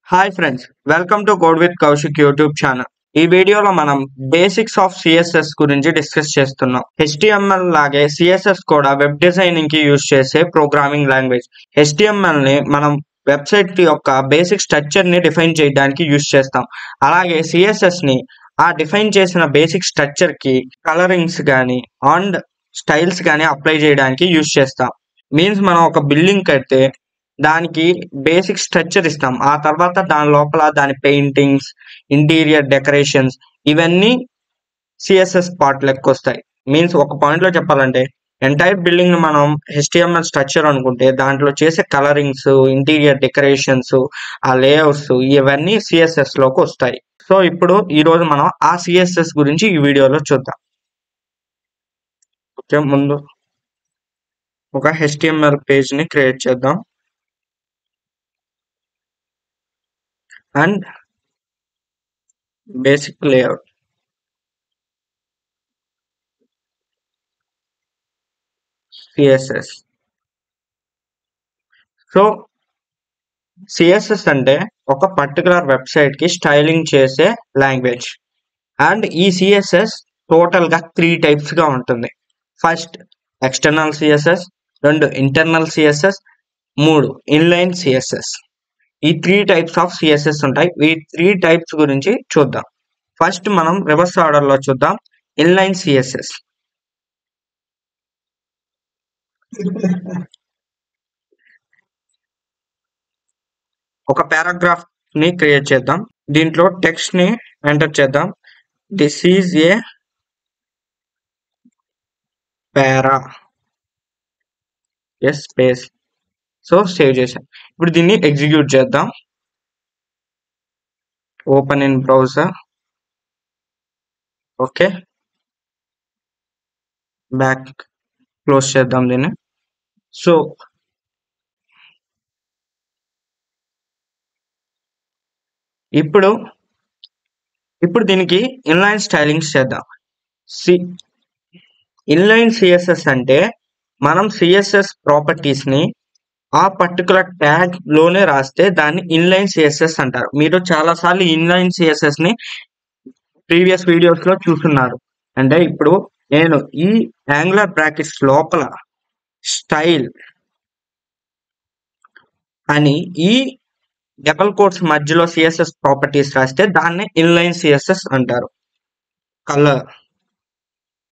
Hi friends, welcome to code with Kaushik YouTube channel. ఈ వీడియోలో మనం బేసిక్స్ ఆఫ్ సిఎస్ఎస్ గురించి డిస్కస్ చేస్తున్నాం. హెచ్టిఎంఎల్ లాగే సిఎస్ఎస్ కూడా వెబ్ డిజైనింగ్ కి యూజ్ చేసే ప్రోగ్రామింగ్ లాంగ్వేజ్. హెచ్టిఎంఎల్ ని మనం వెబ్సైట్ యొక్క బేసిక్ స్ట్రక్చర్ ని డిఫైన్ చేయడానికి యూజ్ చేస్తాం. అలాగే సిఎస్ఎస్ ని ఆ డిఫైన్ చేసిన బేసిక్ స్ట్రక్చర్ కి కలరింగ్స్ కానీ అండ్ స్టైల్స్ కానీ అప్లై చేయడానికి యూజ్ చేస్తాం. మీన్స్ మనం ఒక బిల్డింగ్ కడితే దానికి బేసిక్ స్ట్రక్చర్ ఇస్తాం. ఆ తర్వాత దాని లోపల దాని పెయింటింగ్స్, ఇంటీరియర్ డెకరేషన్స్ ఇవన్నీ సిఎస్ఎస్ పార్ట్ లెక్క వస్తాయి. మీన్స్ ఒక పాయింట్ లో చెప్పాలంటే ఎంటైర్ బిల్డింగ్ మనం హెచ్టిఎంఎల్ స్ట్రక్చర్ అనుకుంటే దాంట్లో చేసే కలరింగ్స్, ఇంటీరియర్ డెకరేషన్స్, ఆ లేఅవుట్స్ ఇవన్నీ సిఎస్ఎస్ లోకి వస్తాయి. సో ఇప్పుడు ఈ రోజు మనం ఆ సిఎస్ఎస్ గురించి ఈ వీడియోలో చూద్దాం. ఓకే, ముందు ఒక హెచ్టిఎంఎల్ పేజ్ ని క్రియేట్ చేద్దాం. And basic layout, CSS. So CSS అంటే ఒక పర్టికులర్ వెబ్సైట్ కి స్టైలింగ్ చేసే లాంగ్వేజ్. అండ్ ఈ సిఎస్ఎస్ టోటల్ గా 3 టైప్స్ గా ఉంటుంది. First external CSS, 2 internal CSS, 3 inline CSS. ఈ 3 టైప్స్ ఆఫ్ సిఎస్ఎస్ ఉంటాయి. ఈ 3 టైప్స్ గురించి చూద్దాం. ఫస్ట్ మనం రివర్స్ ఆర్డర్ లో చూద్దాం. Inline CSS. ఒక పారాగ్రాఫ్ ని క్రియేట్ చేద్దాం. దీంట్లో టెక్స్ట్ ని ఎంటర్ చేద్దాం. This is a para, S space. So save చేసాం. ఇప్పుడు దీన్ని ఎగ్జిక్యూట్ చేద్దాం. Open in browser. Okay, back close చేద్దాం దీన్ని. సో ఇప్పుడు దీనికి ఇన్లైన్ స్టైలింగ్స్ చేద్దాం. ఇన్లైన్ సిఎస్ఎస్ అంటే మనం సిఎస్ఎస్ ప్రాపర్టీస్ ని ఆ పర్టికులర్ ట్యాగ్ లోనే రాస్తే దాన్ని ఇన్లైన్ సిఎస్ఎస్ అంటారు. మీరు చాలా సార్లు ఇన్లైన్ సిఎస్ఎస్ ని ప్రీవియస్ వీడియోస్ లో చూస్తున్నారు. అంటే ఇప్పుడు నేను ఈ యాంగులర్ బ్రాకెట్స్ లోపల స్టైల్ అని ఈ డబల్ కోట్స్ మధ్యలో సిఎస్ఎస్ ప్రాపర్టీస్ రాస్తే దాన్ని ఇన్లైన్ సిఎస్ఎస్ అంటారు. కలర్,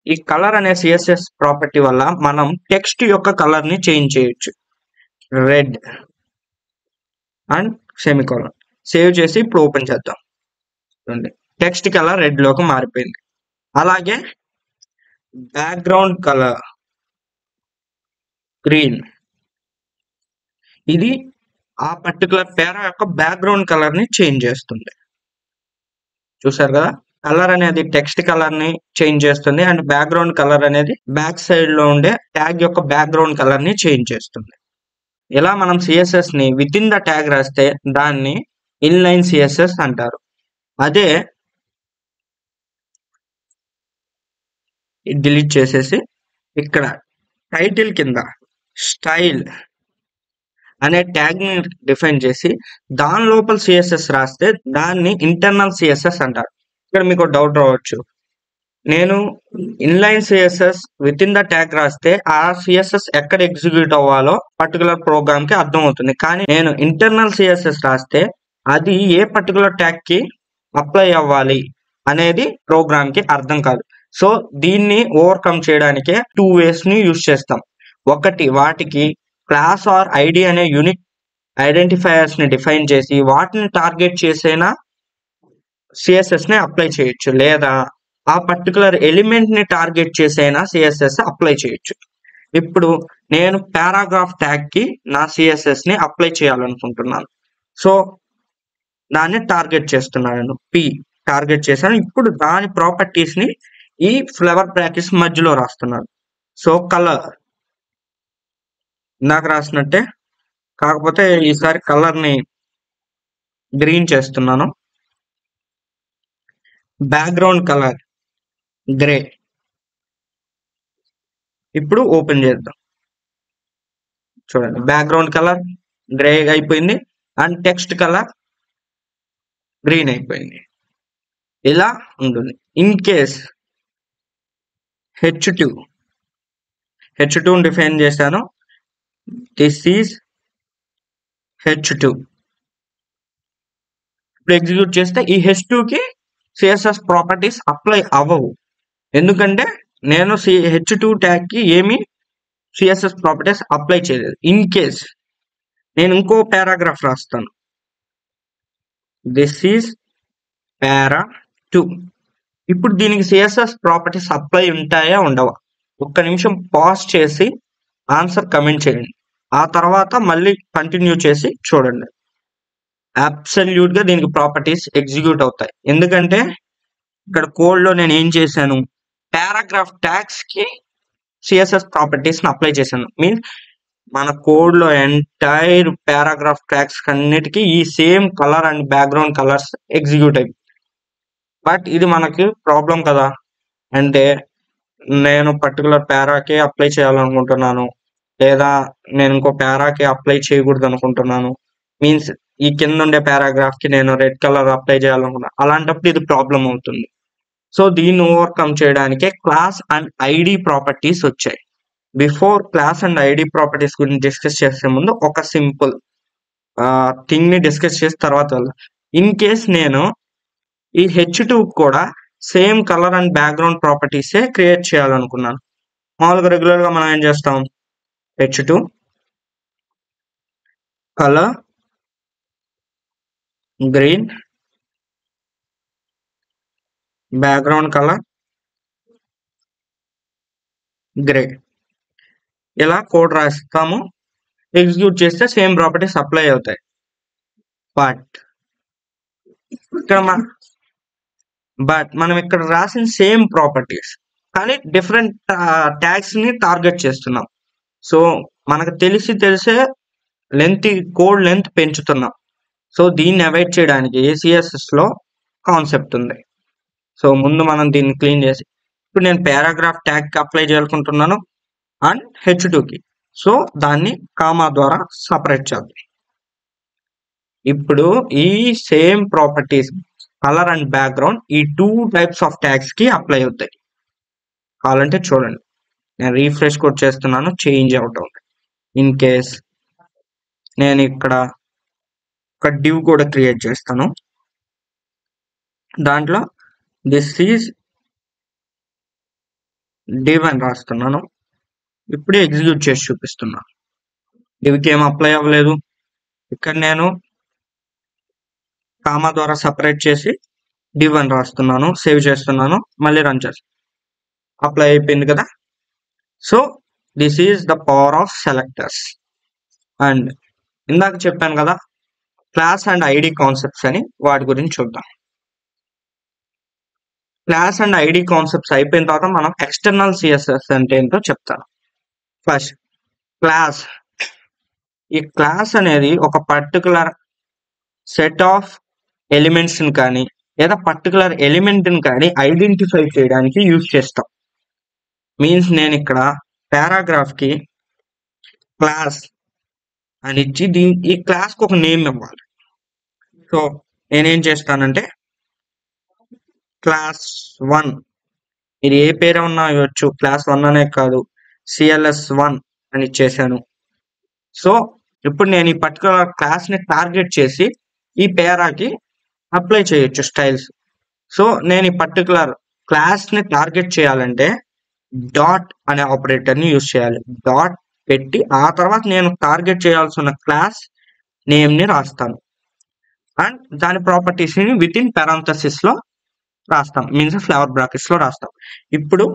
ఈ కలర్ అనే సిఎస్ఎస్ ప్రాపర్టీ వల్ల మనం టెక్స్ట్ యొక్క కలర్ ని చేంజ్ చేయొచ్చు. Red and semicolon. సేవ్ చేసి ఇప్పుడు ఓపెన్ చేద్దాం. టెక్స్ట్ కలర్ రెడ్ లోకి మారిపోయింది. అలాగే బ్యాక్గ్రౌండ్ కలర్ గ్రీన్. ఇది ఆ పర్టికులర్ పేరా యొక్క బ్యాక్గ్రౌండ్ కలర్ ని చేంజ్ చేస్తుంది. చూసారు కదా, కలర్ అనేది టెక్స్ట్ కలర్ ని చేంజ్ చేస్తుంది అండ్ బ్యాక్గ్రౌండ్ కలర్ అనేది బ్యాక్ సైడ్ లో ఉండే ట్యాగ్ యొక్క బ్యాక్గ్రౌండ్ కలర్ ని చేంజ్ చేస్తుంది. ఇలా మనం సిఎస్ఎస్ ని విత్ ఇన్ ద ట్యాగ్ రాస్తే దాన్ని ఇన్లైన్ సిఎస్ఎస్ అంటారు. అదే డిలీట్ చేసేసి ఇక్కడ టైటిల్ కింద స్టైల్ అనే ట్యాగ్ ని డిఫైన్ చేసి దాని లోపల సిఎస్ఎస్ రాస్తే దాన్ని ఇంటర్నల్ సిఎస్ఎస్ అంటారు. ఇక్కడ మీకు డౌట్ రావచ్చు, నేను inline CSS with in the tag రాస్తే ఆ సిఎస్ఎస్ ఎక్కడ ఎగ్జిక్యూట్ అవ్వాలో పర్టికులర్ ప్రోగ్రామ్ కి అర్థం అవుతుంది. కానీ నేను ఇంటర్నల్ సిఎస్ఎస్ రాస్తే అది ఏ పర్టికులర్ ట్యాగ్ కి అప్లై అవ్వాలి అనేది ప్రోగ్రామ్ కి అర్థం కాదు. సో దీన్ని ఓవర్కమ్ చేయడానికి 2 ways ని యూజ్ చేస్తాం. ఒకటి, వాటికి క్లాస్ ఆర్ ఐడి అనే యూనిక్ ఐడెంటిఫైయర్స్ ని డిఫైన్ చేసి వాటిని టార్గెట్ చేసేనా సిఎస్ఎస్ ని అప్లై చేయొచ్చు, లేదా ఆ పర్టికులర్ ఎలిమెంట్ ని టార్గెట్ చేసైనా సిఎస్ఎస్ అప్లై చేయొచ్చు. ఇప్పుడు నేను పారాగ్రాఫ్ ట్యాగ్ కి నా సిఎస్ఎస్ ని అప్లై చేయాలనుకుంటున్నాను. సో దాన్ని టార్గెట్ చేస్తున్నాను, టార్గెట్ చేశాను. ఇప్పుడు దాని ప్రాపర్టీస్ ని ఈ ఫ్లవర్ బ్రాకెట్స్ మధ్యలో రాస్తున్నాను. సో కలర్ నాకు రాసినట్టే, కాకపోతే ఈసారి కలర్ ని గ్రీన్ చేస్తున్నాను. Background colour grey. ఇప్పుడు ఓపెన్ చేద్దాం. చూడండి, బ్యాక్గ్రౌండ్ కలర్ గ్రే అయిపోయింది అండ్ టెక్స్ట్ కలర్ గ్రీన్ అయిపోయింది. ఇలా ఉంటుంది. ఇన్ కేస్ H2 డిఫైన్ చేశాను. This is H2. ఇప్పుడు ఎగ్జిక్యూట్ చేస్తే ఈ H2కి సిఎస్ఎస్ ప్రాపర్టీస్ అప్లై అవ్వవు. ఎందుకంటే నేను H2 ట్యాగ్కి ఏమి సిఎస్ఎస్ ప్రాపర్టీస్ అప్లై చేయలేదు. ఇన్ కేస్ నేను ఇంకో పారాగ్రాఫ్ రాస్తాను. దిస్ ఈజ్ పారా 2. ఇప్పుడు దీనికి సిఎస్ఎస్ ప్రాపర్టీస్ అప్లై ఉంటాయా ఉండవా? ఒక్క నిమిషం పాజ్ చేసి ఆన్సర్ కమెంట్ చేయండి. ఆ తర్వాత మళ్ళీ కంటిన్యూ చేసి చూడండి. అబ్సల్యూట్ గా దీనికి ప్రాపర్టీస్ ఎగ్జిక్యూట్ అవుతాయి. ఎందుకంటే ఇక్కడ కోడ్ లో నేను ఏం చేశాను, పారాగ్రాఫ్ ట్యాగ్స్ కి సిఎస్ఎస్ ప్రాపర్టీస్ ని అప్లై చేశాను. మీన్స్ మన కోడ్ లో ఎంటైర్ పారాగ్రాఫ్ ట్యాగ్స్ అన్నిటికీ ఈ same colour and background colours execute అయ్యి. బట్ ఇది మనకి ప్రాబ్లం కదా. అంటే నేను పర్టికులర్ పారాకే అప్లై చేయాలనుకుంటున్నాను, లేదా నేను ఇంకో పారాకి అప్లై చేయకూడదు అనుకుంటున్నాను. మీన్స్ ఈ కింద ఉండే పారాగ్రాఫ్ కి నేను రెడ్ కలర్ అప్లై చేయాలనుకున్నాను. అలాంటప్పుడు ఇది ప్రాబ్లం అవుతుంది. సో దీన్ని ఓవర్కమ్ చేయడానికే క్లాస్ అండ్ ఐడి ప్రాపర్టీస్ వచ్చాయి. Before class and ID properties గురించి డిస్కస్ చేసే ముందు ఒక సింపుల్ థింగ్ ని డిస్కస్ చేసిన తర్వాత ఇన్ కేస్ నేను ఈ H2 కూడా సేమ్ కలర్ అండ్ బ్యాక్గ్రౌండ్ ప్రాపర్టీసే క్రియేట్ చేయాలనుకున్నాను. మామూలుగా రెగ్యులర్ గా మనం ఏం చేస్తాం, H2 colour green, background colour grey, ఇలా కోడ్ రాస్తాము. ఎగ్జిక్యూట్ చేస్తే సేమ్ ప్రాపర్టీస్ అప్లై అవుతాయి. బట్ మనం ఇక్కడ రాసిన సేమ్ ప్రాపర్టీస్ కానీ డిఫరెంట్ ట్యాగ్స్ ని టార్గెట్ చేస్తున్నాం. సో మనకు తెలిసే కోడ్ లెంత్ పెంచుతున్నాం. సో దీన్ని అవాయిడ్ చేయడానికి ACSS లో కాన్సెప్ట్ ఉంది. సో ముందు మనం దీన్ని క్లీన్ చేసి, ఇప్పుడు నేను పారాగ్రాఫ్ ట్యాగ్ కి అప్లై చేయాలనుకుంటున్నాను అండ్ H2కి. సో దాన్ని కామా ద్వారా సపరేట్ చేద్దాం. ఇప్పుడు ఈ same properties colour and background ఈ 2 టైప్స్ ఆఫ్ ట్యాగ్స్ కి అప్లై అవుతాయి. కావాలంటే చూడండి, నేను రీఫ్రెష్ కూడా చేస్తున్నాను, చేంజ్ అవుట్ అవుతుంది. ఇన్ కేస్ నేను ఇక్కడ ఒక డివ్ కూడా క్రియేట్ చేస్తాను. దాంట్లో దిస్ ఈజ్ డివ్ అని రాస్తున్నాను. ఇప్పుడే ఎగ్జిక్యూట్ చేసి చూపిస్తున్నాను. డివ్కి ఏం అప్లై అవ్వలేదు. ఇక్కడ నేను కామా ద్వారా సపరేట్ చేసి డివ్ అని రాస్తున్నాను, సేవ్ చేస్తున్నాను, మళ్ళీ రన్ చేస్తాను. అప్లై అయిపోయింది కదా. So this is the power of selectors. And ఇందాక చెప్పాను కదా క్లాస్ అండ్ ఐడి కాన్సెప్ట్స్ అని, వాటి గురించి చూద్దాం. క్లాస్ అండ్ ఐడి కాన్సెప్ట్స్ అయిపోయిన తర్వాత మనం ఎక్స్టర్నల్ సిఎస్ఎస్ అంటే ఏంటో చెప్తాను. First class. ఈ క్లాస్ అనేది ఒక పర్టికులర్ సెట్ ఆఫ్ ఎలిమెంట్స్ ని కానీ లేదా పర్టికులర్ ఎలిమెంట్ ని కానీ ఐడెంటిఫై చేయడానికి యూజ్ చేస్తాం. మీన్స్ నేను ఇక్కడ పారాగ్రాఫ్ కి క్లాస్ అని ఇచ్చి ఈ క్లాస్ కి ఒక నేమ్ ఇవ్వాలి. సో నేనేం చేస్తానంటే క్లాస్ 1, ఇది ఏ పేరు ఉన్నా ఇవ్వచ్చు, క్లాస్ 1 అనే కాదు, CLS1 అని ఇచ్చేసాను. సో ఇప్పుడు నేను ఈ పర్టికులర్ క్లాస్ ని టార్గెట్ చేసి ఈ పేరాకి అప్లై చేయొచ్చు స్టైల్స్. సో నేను ఈ పర్టికులర్ క్లాస్ ని టార్గెట్ చేయాలంటే డాట్ అనే ఆపరేటర్ ని యూజ్ చేయాలి. డాట్ పెట్టి ఆ తర్వాత నేను టార్గెట్ చేయాల్సిన క్లాస్ నేమ్ ని రాస్తాను అండ్ దాని ప్రాపర్టీస్ ని విత్ ఇన్ పారాంథసిస్ లో రాస్తాం, మీన్స్ ఫ్లవర్ బ్రాకెట్స్ లో రాస్తాం. ఇప్పుడు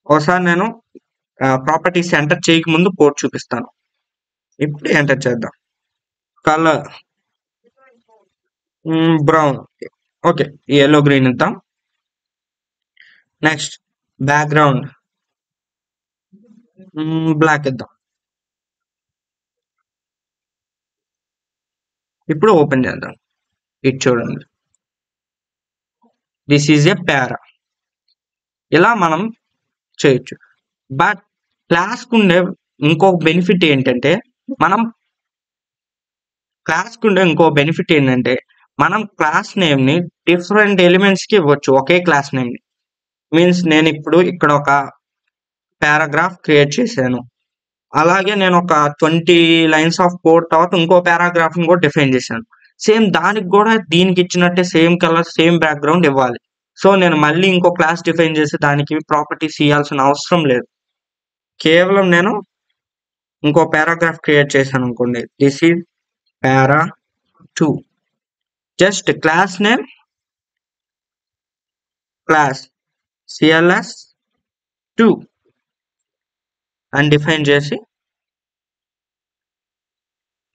ఒకసారి నేను ప్రాపర్టీస్ ఎంటర్ చేయక ముందు కోడ్ చూపిస్తాను. ఇప్పుడు ఎంటర్ చేద్దాం. Colour brown, okay, yellow green ఇద్దాం. నెక్స్ట్ బ్యాక్గ్రౌండ్ బ్లాక్ ఇద్దాం. ఇప్పుడు ఓపెన్ చేద్దాం. ఇది చూడండి, దిస్ ఈజ్ ఏ పారా. ఇలా మనం చేయొచ్చు. బట్ క్లాస్ కు ఉండే ఇంకో బెనిఫిట్ ఏంటంటే మనం క్లాస్ నేమ్ ని డిఫరెంట్ ఎలిమెంట్స్ కి ఇవ్వచ్చు ఒకే క్లాస్ నేమ్ ని. మీన్స్ నేను ఇప్పుడు ఇక్కడ ఒక పారాగ్రాఫ్ క్రియేట్ చేశాను. అలాగే నేను ఒక 20 లైన్స్ ఆఫ్ కోడ్ తర్వాత ఇంకో పారాగ్రాఫ్ ని కూడా డిఫైన్ చేశాను. సేమ్ దానికి కూడా దీనికి ఇచ్చినట్టే సేమ్ కలర్ సేమ్ బ్యాక్గ్రౌండ్ ఇవ్వాలి. సో నేను మళ్ళీ ఇంకో క్లాస్ డిఫైన్ చేసి దానికి ప్రాపర్టీస్ ఇవ్వాల్సిన అవసరం లేదు. కేవలం నేను ఇంకో పారాగ్రాఫ్ క్రియేట్ చేశాను అనుకోండి, this is para 2. Just class name class CLS2 అని డిఫైన్ చేసి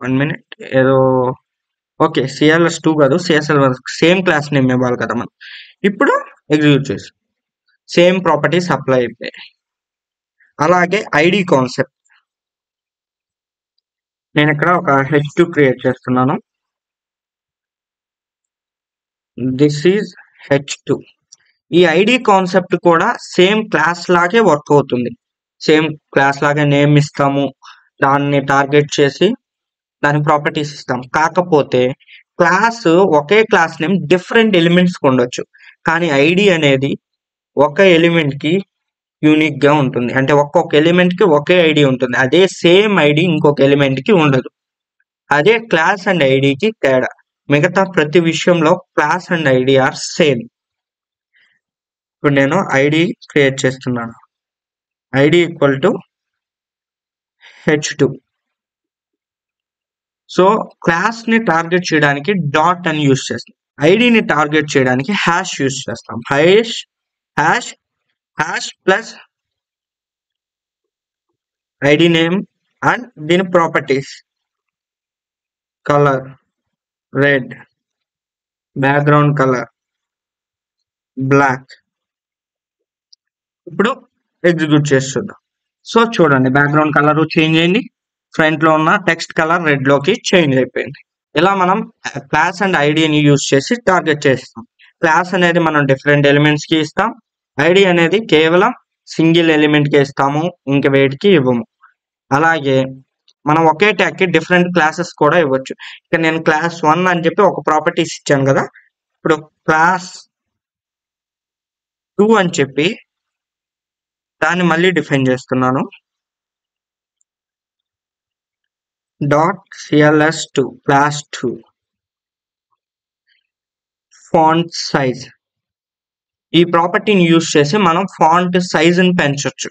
1 minute ఏదో ఓకే CLS2 కాదు CSL1 సేమ్ క్లాస్ నేమ్ ఇవ్వాలి కదా మనం. ఇప్పుడు ఎగ్జిక్యూట్ చేసి సేమ్ ప్రాపర్టీస్ అప్లై అయిపోయాయి. అలాగే ఐడి కాన్సెప్ట్ నేను ఇక్కడ ఒక H2 క్రియేట్ చేస్తున్నాను. This is H2. ఈ ఐడి కాన్సెప్ట్ కూడా సేమ్ క్లాస్ లాగే వర్క్ అవుతుంది. సేమ్ క్లాస్ లాగే నేమ్ ఇస్తాము, దాన్ని టార్గెట్ చేసి దాని ప్రాపర్టీస్ ఇస్తాం. కాకపోతే క్లాస్ ఒకే క్లాస్ నేమ్ డిఫరెంట్ ఎలిమెంట్స్ ఉండొచ్చు, కానీ ఐడి అనేది ఒక ఎలిమెంట్ కి యూనిక్ గా ఉంటుంది. అంటే ఒక్కొక్క ఎలిమెంట్ కి ఒకే ఐడి ఉంటుంది. అదే సేమ్ ఐడి ఇంకొక ఎలిమెంట్ కి ఉండదు. అదే క్లాస్ అండ్ ఐడికి తేడా. మిగతా ప్రతి విషయంలో class and ID are same. ఇప్పుడు నేను ఐడి క్రియేట్ చేస్తున్నాను. ID equal to H2. So class ని టార్గెట్ చేయడానికి డాట్ అని యూజ్ చేస్తాం. ఐడిని టార్గెట్ చేయడానికి హ్యాష్ యూజ్ చేస్తాం. Hash plus ID name and దీని properties colour red, background colour black. ఇప్పుడు ఎగ్జిక్యూట్ చేస్తున్నాం. సో చూడండి బ్యాక్గ్రౌండ్ కలర్ చేంజ్ అయింది, ఫ్రంట్ లో ఉన్న టెక్స్ట్ కలర్ రెడ్ లోకి చేంజ్ అయిపోయింది. ఇలా మనం క్లాస్ అండ్ ఐడిని యూజ్ చేసి టార్గెట్ చేస్తాం. క్లాస్ అనేది మనం డిఫరెంట్ ఎలిమెంట్స్ కి ఇస్తాం. ఐడి అనేది కేవలం సింగిల్ ఎలిమెంట్ కి ఇస్తాము, ఇంక వేటికి ఇవ్వము. అలాగే మనం ఒకే ట్యాగ్ కి డిఫరెంట్ క్లాసెస్ కూడా ఇవ్వచ్చు. ఇక్కడ నేను క్లాస్ 1 అని చెప్పి ఒక ప్రాపర్టీస్ ఇచ్చాను కదా. ఇప్పుడు క్లాస్ 2 అని చెప్పి దాన్ని మళ్ళీ డిఫైన్ చేస్తున్నాను. Dot CLS2 class 2 font size. ఈ ప్రాపర్టీని యూజ్ చేసి మనం ఫాంట్ సైజ్ ని పెంచొచ్చు.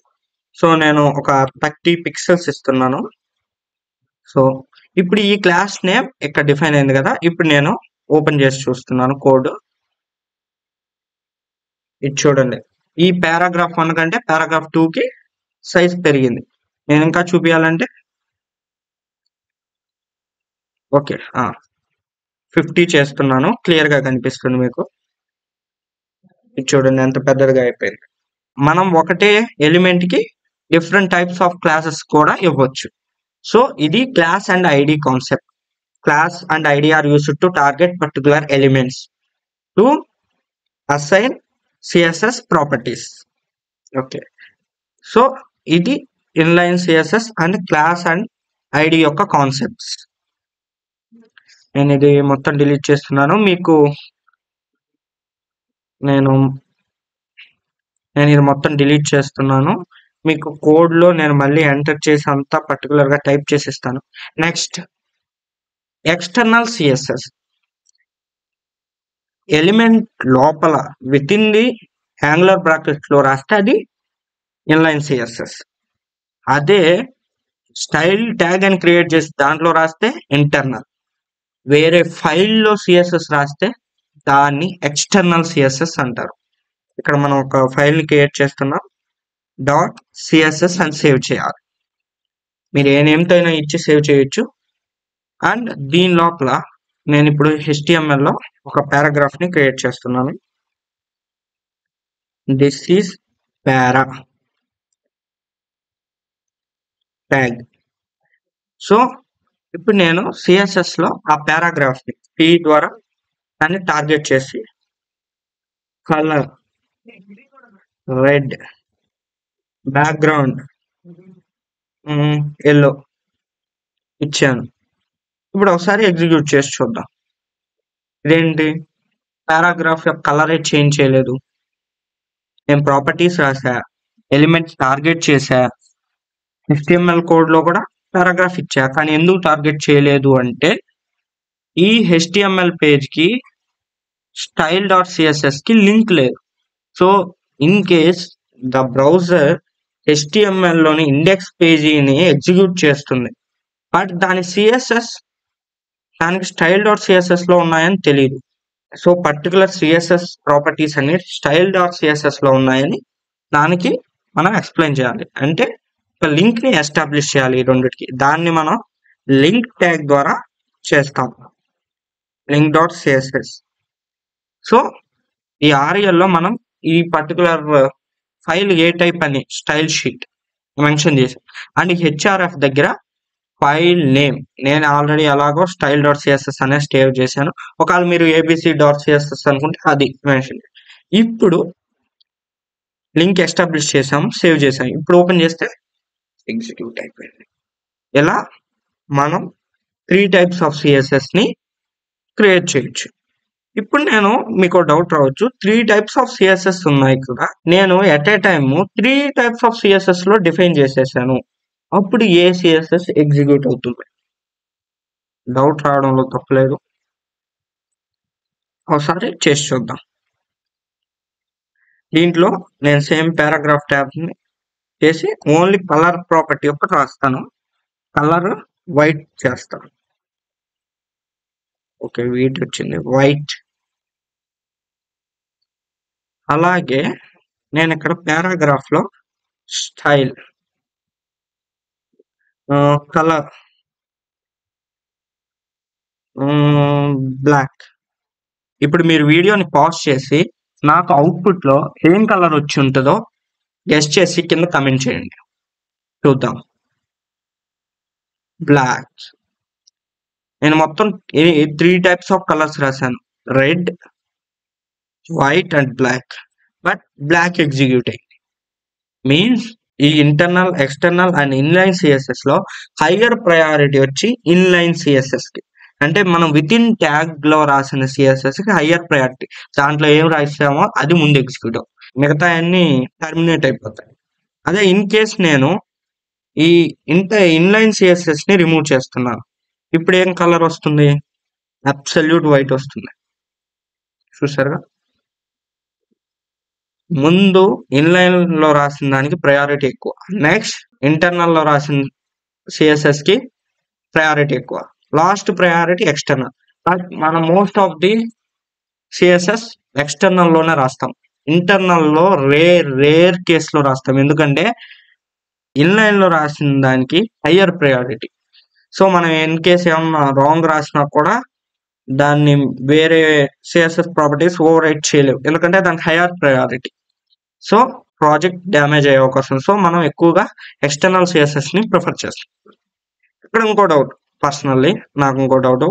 సో నేను ఒక 30 పిక్సెల్స్ ఇస్తున్నాను. సో ఇప్పుడు ఈ క్లాస్ నేమ్ ఇక్కడ డిఫైన్ అయింది కదా. ఇప్పుడు నేను ఓపెన్ చేసి చూస్తున్నాను కోడ్. ఇది చూడండి, ఈ పారాగ్రాఫ్ 1 కంటే పారాగ్రాఫ్ 2 కి సైజ్ పెరిగింది. నేను ఇంకా చూపించాలంటే ఓకే 50 చేస్తున్నాను, క్లియర్ గా కనిపిస్తుంది మీకు. ఇది చూడండి ఎంత పెద్దదిగా అయిపోయింది. మనం ఒకటే ఎలిమెంట్ కి డిఫరెంట్ టైప్స్ ఆఫ్ క్లాసెస్ కూడా ఇవ్వచ్చు. సో ఇది class and ID concept. Class and ID are used to target particular elements to assign CSS properties. Okay, so ఇది inline CSS and class and ID యొక్క concepts. నేను ఇది మొత్తం delete చేస్తున్నాను. మీకు నేను ఇది మొత్తం డిలీట్ చేస్తున్నాను. మీకు కోడ్ లో నేను మళ్ళీ ఎంటర్ చేసి అంతా పర్టికులర్ గా టైప్ చేసి ఇస్తాను. Next external CSS. ఎలిమెంట్ లోపల with in the angular brackets లో రాస్తే అది ఇన్లైన్ CSS. అదే స్టైల్ ట్యాగ్ అని క్రియేట్ చేసి దాంట్లో రాస్తే ఇంటర్నల్. వేరే ఫైల్లో CSS రాస్తే దాన్ని ఎక్స్టర్నల్ CSS అంటారు. ఇక్కడ మనం ఒక ఫైల్ ని క్రియేట్ చేస్తున్నాం, .css అని సేవ్ చేయాలి. మీరు ఏ నేమ్తో అయినా ఇచ్చి సేవ్ చేయొచ్చు. అండ్ దీని లోపల నేను ఇప్పుడు HTML లో ఒక పారాగ్రాఫ్ ని క్రియేట్ చేస్తున్నాను. This is para tag. So ఇప్పుడు నేను CSS లో ఆ పారాగ్రాఫ్ ని P ద్వారా దాన్ని టార్గెట్ చేసి కలర్ రెడ్, బ్యాక్గ్రౌండ్ ఎల్లో ఇచ్చాను. ఇప్పుడు ఒకసారి ఎగ్జిక్యూట్ చేసి చూద్దాం. ఇదేంటి, పారాగ్రాఫ్ యొక్క కలరే చేంజ్ చేయలేదు. నేను ప్రాపర్టీస్ రాసా, ఎలిమెంట్స్ టార్గెట్ చేశా, HTML కోడ్ లో కూడా పారాగ్రాఫ్ ఇచ్చా, కానీ ఎందుకు టార్గెట్ చేయలేదు అంటే ఈ HTML పేజ్ కి style.css కి లింక్ లేదు. So in case the browser HTML లోని ఇండెక్స్ పేజీని ఎగ్జిక్యూట్ చేస్తుంది, బట్ దాని సిఎస్ఎస్ దానికి style.css లో ఉన్నాయని తెలియదు. సో పర్టికులర్ సిఎస్ఎస్ ప్రాపర్టీస్ అన్ని style.css లో ఉన్నాయని దానికి మనం ఎక్స్ప్లెయిన్ చేయాలి. అంటే ఒక లింక్ ని ఎస్టాబ్లిష్ చేయాలి ఈ రెండిటికి. దాన్ని మనం లింక్ ట్యాగ్ ద్వారా చేస్తాం, link.css. సో ఈ RL లో మనం ఈ పర్టికులర్ ఫైల్ ఏ టైప్ అని స్టైల్ షీట్ మెన్షన్ చేసాం. అండ్ HRF దగ్గర ఫైల్ నేమ్ నేను ఆల్రెడీ ఎలాగో style.css అనే సేవ్ చేశాను. ఒకవేళ మీరు abc.css అనుకుంటే అది మెన్షన్. ఇప్పుడు లింక్ ఎస్టాబ్లిష్ చేసాం, సేవ్ చేసాం. ఇప్పుడు ఓపెన్ చేస్తే ఎగ్జిక్యూట్ అయిపోయింది. ఇలా మనం 3 టైప్స్ ఆఫ్ CSS ని క్రియేట్ చేయొచ్చు. ఇప్పుడు నేను మీకు డౌట్ రావచ్చు, 3 టైప్స్ ఆఫ్ CSS ఉన్నాయి కదా, నేను at a time 3 types of CSS లో డిఫైన్ చేసేసాను, అప్పుడు ఏ CSS ఎగ్జిక్యూట్ అవుతుంది? డౌట్ రావడంలో తప్పలేదు, ఒకసారి చేసి చూద్దాం. దీంట్లో నేను సేమ్ పారాగ్రాఫ్ ట్యాబ్ ని చేసి ఓన్లీ కలర్ ప్రాపర్టీ ఒకటి రాస్తాను, కలర్ వైట్ చేస్తాను. ఓకే, వీట్ వచ్చింది, వైట్. అలాగే నేను ఇక్కడ పారాగ్రాఫ్ లో స్టైల్ కలర్ బ్లాక్. ఇప్పుడు మీరు వీడియోని పాజ్ చేసి నాకు అవుట్పుట్ లో ఏం కలర్ వచ్చి ఉంటుందో గెస్ చేసి కింద కమెంట్ చేయండి, చూద్దాం. బ్లాక్. నేను మొత్తం 3 టైప్స్ ఆఫ్ కలర్స్ రాశాను, red, white and black. But black execute అయింది. మీన్స్ ఈ internal, external and inline CSS లో హైయర్ ప్రయారిటీ వచ్చి ఇన్లైన్ సిఎస్ఎస్ కి. అంటే మనం విత్ ఇన్ ట్యాగ్ లో రాసిన సిఎస్ఎస్ కి హైయర్ ప్రయారిటీ, దాంట్లో ఏం రాసామో అది ముందు ఎగ్జిక్యూట్, మిగతా అన్ని టర్మినేట్ అయిపోతాయి. అదే ఇన్ కేస్ నేను ఈ ఇన్లైన్ సిఎస్ఎస్ ని రిమూవ్ చేస్తున్నాను, ఇప్పుడు ఏం కలర్ వస్తుంది? అబ్సల్యూట్ వైట్ వస్తుంది. చూసారుగా, ముందు ఇన్లైన్ లో రాసిన దానికి ప్రయారిటీ ఎక్కువ, నెక్స్ట్ ఇంటర్నల్ లో రాసిన సిఎస్ఎస్ కి ప్రయారిటీ ఎక్కువ, లాస్ట్ ప్రయారిటీ ఎక్స్టర్నల్. బట్ మనం most of the CSS external లోనే రాస్తాం, ఇంటర్నల్ లో రేర్ కేసులో రాస్తాం, ఎందుకంటే ఇన్లైన్ లో రాసిన దానికి హయ్యర్ ప్రయారిటీ. సో మనం ఇన్ కేస్ ఏమన్నా రాంగ్ రాసినా కూడా దాన్ని వేరే సిఎస్ఎస్ ప్రాపర్టీస్ ఓవర్ రైట్ చేయలేవు, ఎందుకంటే దానికి higher priority. So project damage అయ్యే అవకాశం. సో మనం ఎక్కువగా ఎక్స్టర్నల్ సిఎస్ఎస్ ని ప్రిఫర్ చేస్తాం. ఇక్కడ ఇంకో డౌట్, పర్సనల్లీ నాకు ఇంకో డౌట్,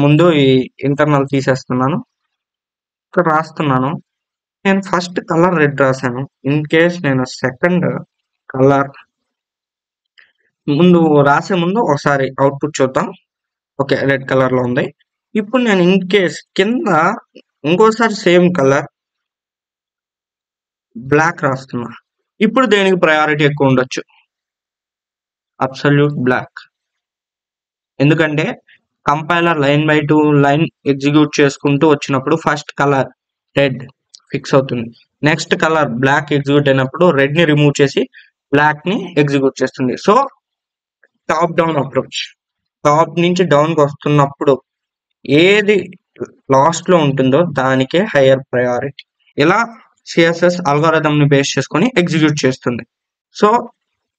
ముందు ఈ ఇంటర్నల్ తీసేస్తున్నాను, ఇక్కడ రాస్తున్నాను. నేను ఫస్ట్ కలర్ రెడ్ రాశాను, ఇన్ కేస్ నేను సెకండ్ కలర్ ముందు రాసే ముందు ఒకసారి అవుట్పుట్ చూద్దాం. ఓకే, రెడ్ కలర్ లో ఉంది. ఇప్పుడు నేను ఇన్ కేస్ కింద ఇంకోసారి సేమ్ కలర్ బ్లాక్ రాస్తున్నా, ఇప్పుడు దేనికి ప్రయారిటీ ఎక్కువ ఉండొచ్చు? Absolute black. ఎందుకంటే compiler line by line execute చేసుకుంటూ వచ్చినప్పుడు ఫస్ట్ కలర్ రెడ్ ఫిక్స్ అవుతుంది, నెక్స్ట్ కలర్ బ్లాక్ ఎగ్జిక్యూట్ అయినప్పుడు రెడ్ ని రిమూవ్ చేసి బ్లాక్ ని ఎగ్జిక్యూట్ చేస్తుంది. So top down approach, top నుంచి డౌన్ కి వస్తున్నప్పుడు ఏది లాస్ట్ లో ఉంటుందో దానికే హైయర్ ప్రయారిటీ. ఇలా సిఎస్ఎస్ అల్గోరిథం ని బేస్ చేసుకొని ఎగ్జిక్యూట్ చేస్తుంది. సో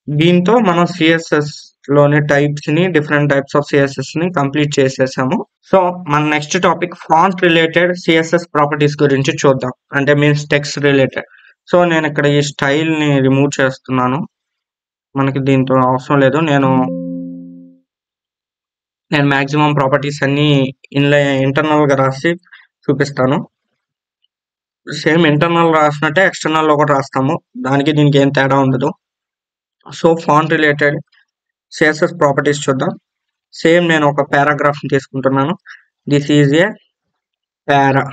దీంతో మనం సిఎస్ఎస్ లోని టైప్స్ ని, డిఫరెంట్ టైప్స్ ఆఫ్ సిఎస్ఎస్ ని కంప్లీట్ చేసేసాము. సో మన next topic font related CSS properties గురించి చూద్దాం, అంటే మీన్స్ టెక్స్ట్ రిలేటెడ్. సో నేను ఇక్కడ ఈ స్టైల్ ని రిమూవ్ చేస్తున్నాను, మనకి దీంతో అవసరం లేదు. నేను మాక్సిమం ప్రాపర్టీస్ అన్ని ఇంటర్నల్ గా రాసి చూపిస్తాను. సేమ్ ఇంటర్నల్ రాసినట్టే ఎక్స్టర్నల్ లో కూడా రాస్తాము, దానికి దీనికి ఏం తేడా ఉండదు. So font related CSS properties చూద్దాం. సేమ్ నేను ఒక పారాగ్రాఫ్ ని తీసుకుంటున్నాను, this is a para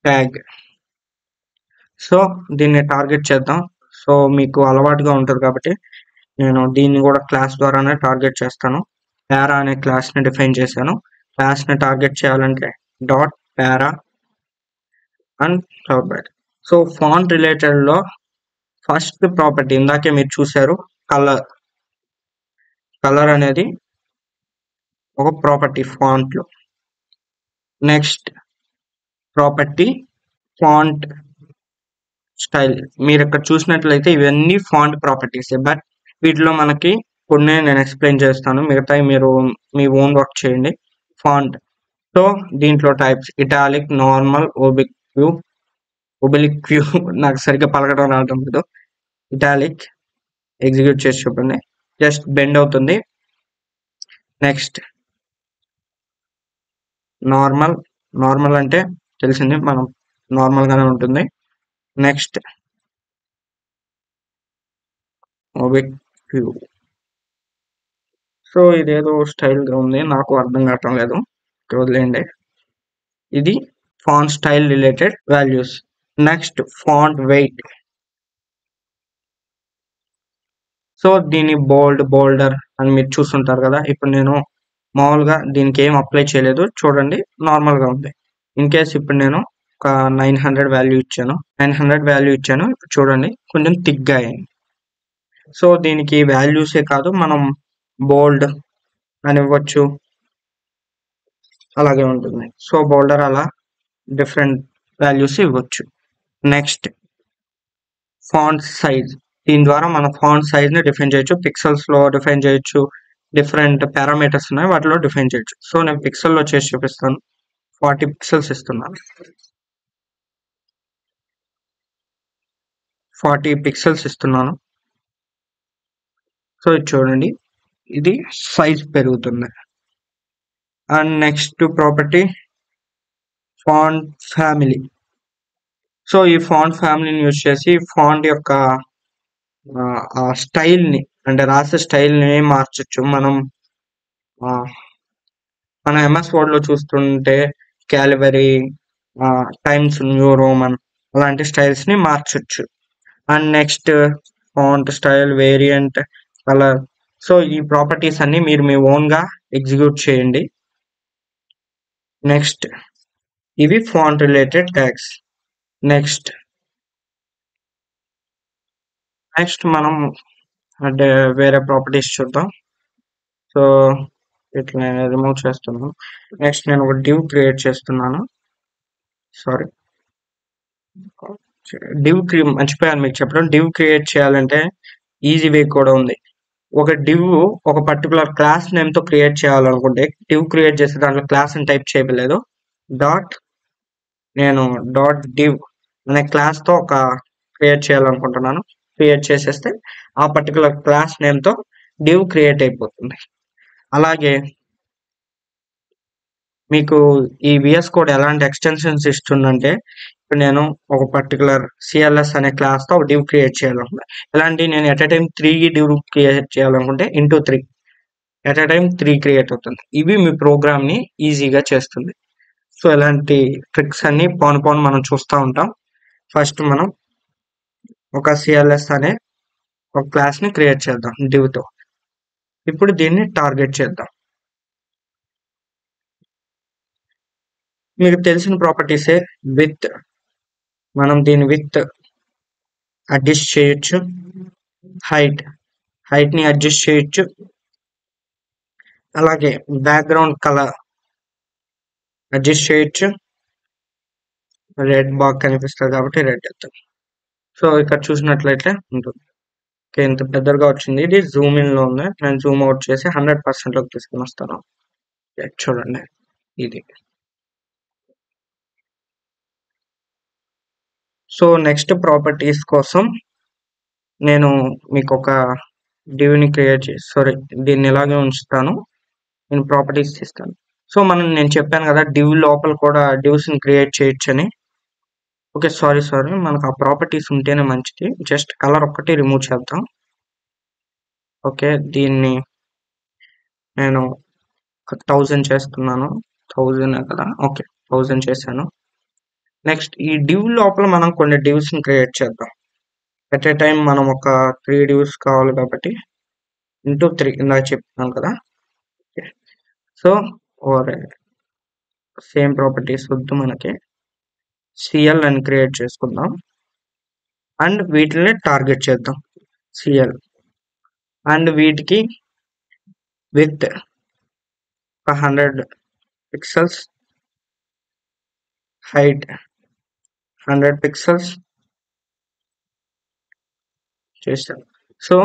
tag. So దీన్ని టార్గెట్ చేద్దాం. సో మీకు అలవాటుగా ఉంటుంది కాబట్టి నేను దీన్ని కూడా క్లాస్ ద్వారానే టార్గెట్ చేస్తాను. పారా అనే క్లాస్ని డిఫైన్ చేశాను. క్లాస్ని టార్గెట్ చేయాలంటే dot para and target. So font రిలేటెడ్లో ఫస్ట్ ప్రాపర్టీ ఇందాకే మీరు చూశారు, కలర్. కలర్ అనేది ఒక ప్రాపర్టీ ఫాంట్లో. Next property font style. మీరు ఇక్కడ చూసినట్లయితే ఇవన్నీ ఫాంట్ ప్రాపర్టీస్, బట్ వీటిలో మనకి కొన్ని నేను ఎక్స్ప్లెయిన్ చేస్తాను, మిగతాయి మీరు మీ ఓన్ వర్క్ చేయండి. ఫాంట్. సో దీంట్లో టైప్స్ ఇటాలిక్, నార్మల్, ఒబిలిక్యూ నాకు సరిగ్గా పలకడం రావడం లేదు. ఇటాలిక్ ఎగ్జిక్యూట్ చేసి చూపండి, జస్ట్ బెండ్ అవుతుంది. Next normal. నార్మల్ అంటే తెలిసింది, మనం నార్మల్గానే ఉంటుంది. నెక్స్ట్ ఒబిక్యూ. సో ఇదేదో స్టైల్గా ఉంది, నాకు అర్థం కావటం లేదు, వదిలేయండి. ఇది font style related values. Next font wait. So దీని బోల్డర్ అని మీరు చూస్తుంటారు కదా. ఇప్పుడు నేను మామూలుగా దీనికి ఏం అప్లై చేయలేదు, చూడండి నార్మల్గా ఉంది. ఇన్ కేస్ ఇప్పుడు నేను ఒక 900 వాల్యూ ఇచ్చాను, చూడండి కొంచెం థిక్గా అయింది. సో దీనికి వాల్యూసే కాదు, మనం బోల్డ్ అని ఇవ్వచ్చు, అలాగే ఉంటుంది. సో బోల్డర్ అలా డిఫరెంట్ వాల్యూస్ ఇవ్వచ్చు. Next font size. దీని ద్వారా మనం ఫాంట్ సైజ్ ని డిఫైన్ చేయొచ్చు, పిక్సెల్స్ లో డిఫైన్ చేయొచ్చు, డిఫరెంట్ పారామీటర్స్ ఉన్నాయి వాటిలో డిఫైన్ చేయొచ్చు. సో నేను పిక్సెల్ లో చేసి చూపిస్తాను. 40 పిక్సెల్స్ ఇస్తున్నాను. 40 పిక్సెల్స్ ఇస్తున్నాను. సో ఇది చూడండి, ఇది సైజ్ పెరుగుతుంది. And next property font family. So ఈ ఫాంట్ ఫ్యామిలీని యూజ్ చేసి ఫాంట్ యొక్క ఆ స్టైల్ ని, అంటే రాసే స్టైల్ ని మార్చొచ్చు. మనం ఎంఎస్ వర్డ్ లో చూస్తుంటే క్యాలిబరీ, టైమ్స్ న్యూ రోమన్ అలాంటి స్టైల్స్ ని మార్చొచ్చు. And next font style, variant, colour. So ఈ ప్రాపర్టీస్ అన్ని మీరు మీ ఓన్ గా ఎగ్జిక్యూట్ చేయండి. నెక్స్ట్ ఇవి ఫాంట్ రిలేటెడ్ ట్యాగ్స్. నెక్స్ట్ మనం అంటే వేరే ప్రాపర్టీస్ చూద్దాం. సో ఇట్లా రిమూవ్ చేస్తున్నాను. నెక్స్ట్ నేను ఒక డివ్ క్రియేట్ చేస్తున్నాను. సారీ, మర్చిపోయాను మీకు చెప్పడం. డివ్ క్రియేట్ చేయాలంటే ఈజీ వే కూడా ఉంది. ఒక డివ్ ఒక పర్టికులర్ క్లాస్ నేమ్ తో క్రియేట్ చేయాలనుకుంటే, డివ్ క్రియేట్ చేసే దాంట్లో క్లాస్ అని టైప్ చేయలేదు, నేను డాట్ డివ్ అనే క్లాస్ తో ఒక క్రియేట్ చేయాలనుకుంటున్నాను. క్రియేట్ చేసేస్తే ఆ పర్టికులర్ క్లాస్ నేమ్ తో డివ్ క్రియేట్ అయిపోతుంది. అలాగే మీకు ఈ విఎస్ కోడ్ ఎలాంటి ఎక్స్టెన్షన్స్ ఇస్తుందంటే, ఇప్పుడు నేను ఒక పర్టికులర్ సిఎల్ఎస్ అనే క్లాస్ తో ఒక డివ్ క్రియేట్ చేయాలనుకుంటే, ఇలాంటి నేను at a time 3 div create చేయాలనుకుంటే into 3 at a time 3 create అవుతుంది. ఇవి మీ ప్రోగ్రామ్ ని ఈజీగా చేస్తుంది. సో ఇలాంటి ట్రిక్స్ అన్ని పోను మనం చూస్తూ ఉంటాం. ఫస్ట్ మనం ఒక సిఎల్ఎస్ అనే ఒక క్లాస్ ని క్రియేట్ చేద్దాం div తో. ఇప్పుడు దీన్ని టార్గెట్ చేద్దాం. మీకు తెలిసిన ప్రాపర్టీసే. విత్, మనం దీని విత్ అడ్జస్ట్ చేయొచ్చు. హైట్ ని అడ్జస్ట్ చేయొచ్చు. అలాగే బ్యాక్గ్రౌండ్ కలర్ అడ్జస్ట్ చేయొచ్చు. రెడ్ బాగా కనిపిస్తుంది కాబట్టి రెడ్ వెళ్తాం. సో ఇక్కడ చూసినట్లయితే ఉంటుంది. ఓకే, ఇంత పెద్దగా వచ్చింది. ఇది జూమ్ ఇన్ లో ఉంది, నేను జూమ్ అవుట్ చేసి 100% లోకి తీసుకుని వస్తాను. చూడండి ఇది. సో నెక్స్ట్ ప్రాపర్టీస్ కోసం నేను మీకు ఒక div ని క్రియేట్ చేసి, దీన్ని ఇలాగే ఉంచుతాను, నేను ప్రాపర్టీస్ ఇస్తాను. సో నేను చెప్పాను కదా div లోపల కూడా divs ని క్రియేట్ చేయొచ్చని. ఓకే, సారీ, మనకు ఆ ప్రాపర్టీస్ ఉంటేనే మంచిది. జస్ట్ కలర్ ఒక్కటి రిమూవ్ చేద్దాం. ఓకే, దీన్ని నేను 1000 చేస్తున్నాను. 1000 కదా, ఓకే 1000 చేశాను. నెక్స్ట్ ఈ div లోపల మనం కొన్ని divs ని క్రియేట్ చేద్దాం. ఎట్ ఏ టైం మనం ఒక 3 divs కావాలి కాబట్టి ఇంటూ 3 ఇందాక చెప్తున్నాను కదా. సో సేమ్ ప్రాపర్టీస్ వద్దు మనకి, సిఎల్ అని క్రియేట్ చేసుకుందాం అండ్ వీటిని టార్గెట్ చేద్దాం. సిఎల్ అండ్ వీటికి విత్ 100 pixels, height 100 pixels చేస్తాం. సో